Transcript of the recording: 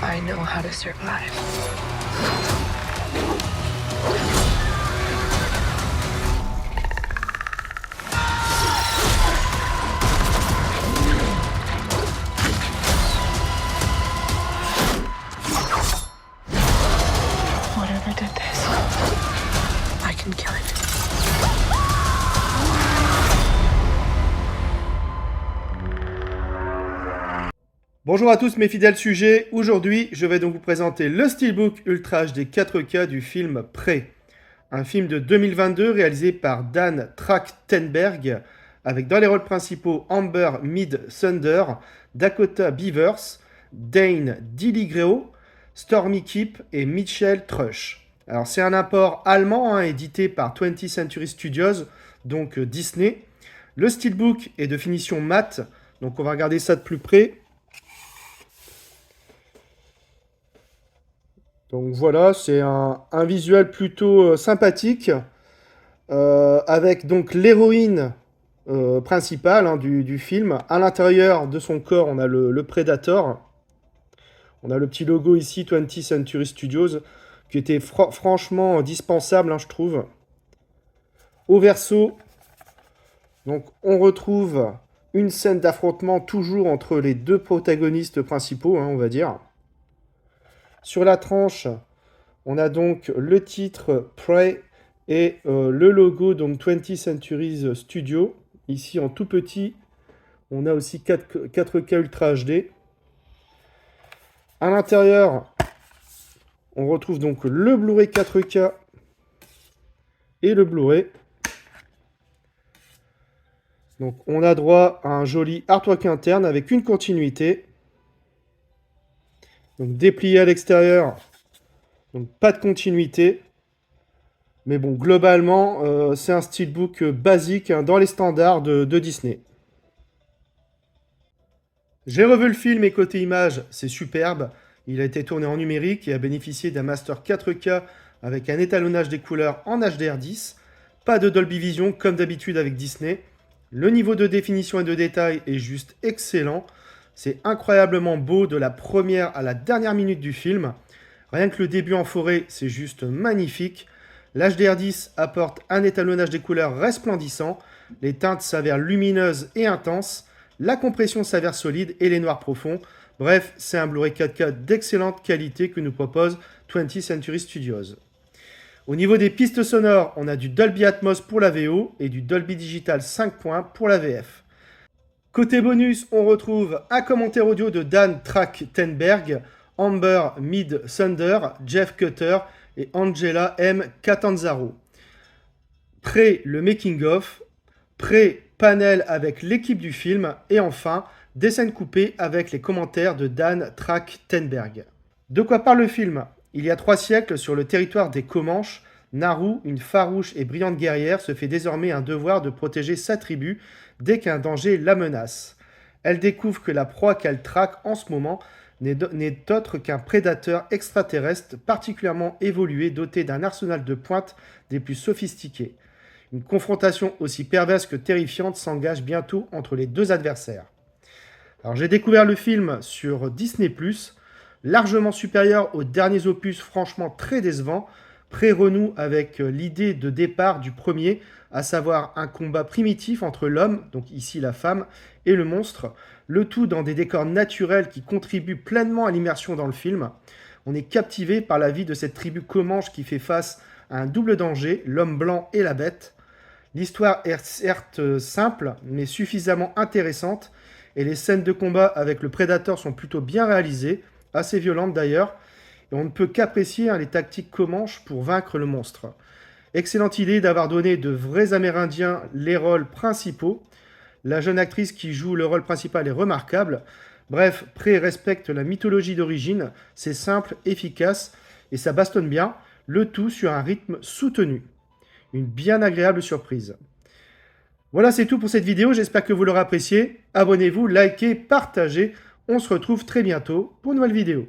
I know how to survive. Whatever did this, I can kill it. Bonjour à tous mes fidèles sujets, aujourd'hui je vais donc vous présenter le Steelbook Ultra HD 4K du film Prey. Un film de 2022 réalisé par Dan Trachtenberg avec dans les rôles principaux Amber Midthunder, Dakota Beavers, Dane DiLigreo, Stormy Keep et Mitchell Trush. Alors c'est un import allemand édité par 20th Century Studios, donc Disney. Le Steelbook est de finition mat, donc on va regarder ça de plus près. Donc voilà, c'est un visuel plutôt sympathique, avec donc l'héroïne principale du film. À l'intérieur de son corps, on a le Predator. On a le petit logo ici, 20th Century Studios, qui était franchement dispensable, je trouve. Au verso, donc, on retrouve une scène d'affrontement toujours entre les deux protagonistes principaux, on va dire. Sur la tranche, on a donc le titre Prey et le logo donc 20th Century Studios. Ici en tout petit, on a aussi 4K Ultra HD. À l'intérieur, on retrouve donc le Blu-ray 4K et le Blu-ray. Donc on a droit à un joli artwork interne avec une continuité. Donc déplié à l'extérieur, donc pas de continuité. Mais bon, globalement, c'est un steelbook basique dans les standards de Disney. J'ai revu le film et côté image, c'est superbe. Il a été tourné en numérique et a bénéficié d'un master 4K avec un étalonnage des couleurs en HDR10. Pas de Dolby Vision comme d'habitude avec Disney. Le niveau de définition et de détail est juste excellent. C'est incroyablement beau de la première à la dernière minute du film. Rien que le début en forêt, c'est juste magnifique. L'HDR10 apporte un étalonnage des couleurs resplendissant. Les teintes s'avèrent lumineuses et intenses. La compression s'avère solide et les noirs profonds. Bref, c'est un Blu-ray 4K d'excellente qualité que nous propose 20th Century Studios. Au niveau des pistes sonores, on a du Dolby Atmos pour la VO et du Dolby Digital 5 points pour la VF. Côté bonus, on retrouve un commentaire audio de Dan Trachtenberg, Amber Midthunder, Jeff Cutter et Angela M. Catanzaro. Prey, le making-of. Prey, panel avec l'équipe du film. Et enfin, des scènes coupées avec les commentaires de Dan Trachtenberg. De quoi parle le film ? Il y a 3 siècles, sur le territoire des Comanches, Naru, une farouche et brillante guerrière, se fait désormais un devoir de protéger sa tribu dès qu'un danger la menace. Elle découvre que la proie qu'elle traque en ce moment n'est autre qu'un prédateur extraterrestre particulièrement évolué, doté d'un arsenal de pointe des plus sophistiqués. Une confrontation aussi perverse que terrifiante s'engage bientôt entre les deux adversaires. Alors j'ai découvert le film sur Disney+, largement supérieur aux derniers opus franchement très décevants. Prey renoue avec l'idée de départ du premier, à savoir un combat primitif entre l'homme, donc ici la femme, et le monstre, le tout dans des décors naturels qui contribuent pleinement à l'immersion dans le film. On est captivé par la vie de cette tribu comanche qui fait face à un double danger, l'homme blanc et la bête. L'histoire est certes simple, mais suffisamment intéressante, et les scènes de combat avec le prédateur sont plutôt bien réalisées, assez violentes d'ailleurs, et on ne peut qu'apprécier les tactiques comanches pour vaincre le monstre. Excellente idée d'avoir donné de vrais Amérindiens les rôles principaux. La jeune actrice qui joue le rôle principal est remarquable. Bref, Prey respecte la mythologie d'origine, c'est simple, efficace, et ça bastonne bien, le tout sur un rythme soutenu. Une bien agréable surprise. Voilà, c'est tout pour cette vidéo, j'espère que vous l'aurez apprécié. Abonnez-vous, likez, partagez. On se retrouve très bientôt pour une nouvelle vidéo.